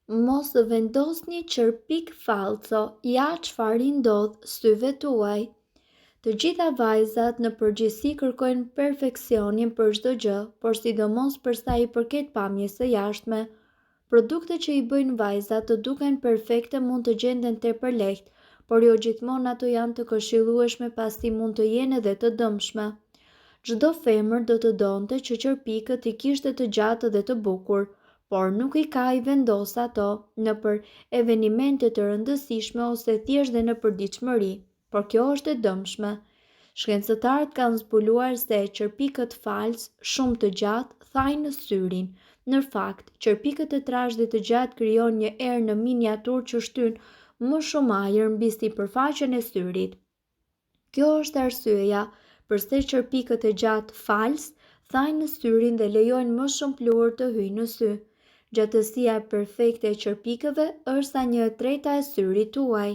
Mos vendosni çerpik falco, ja çfarë i ndodh syve tuaj. Të gjitha vajzat në përgjithësi kërkojnë perfeksionin për çdo gjë, por sidomos për sa i përket pamjes së jashtme. Produktet që i bëjnë vajzat të duken perfekte mund të gjenden tepër lehtë, por jo gjithmonë ato janë të këshillueshme pasi mund të jenë edhe të dëmshme. Çdo femër do të donte që çerpikët i kishte të gjatë dhe të bukur, por nuk i ka i vendos ato nëpër evenimente të rëndësishme ose thjesht dhe në përditshmëri, por kjo është e dëmshme. Shkencëtarët kanë zbuluar se çerpikët fals shumë të gjatë thajnë syrin. Në fakt, çerpikët e trashë dhe të gjatë krijojnë një erë në miniaturë që shtyn më shumë ajër mbi sipërfaqen e syrit. Kjo është arsyeja pse çerpikët e gjatë fals thajnë syrin dhe lejojnë më shumë pluhur të hyjë në sy. Gjatësia perfekte e çerpikëve është sa 1/3 e syrit tuaj.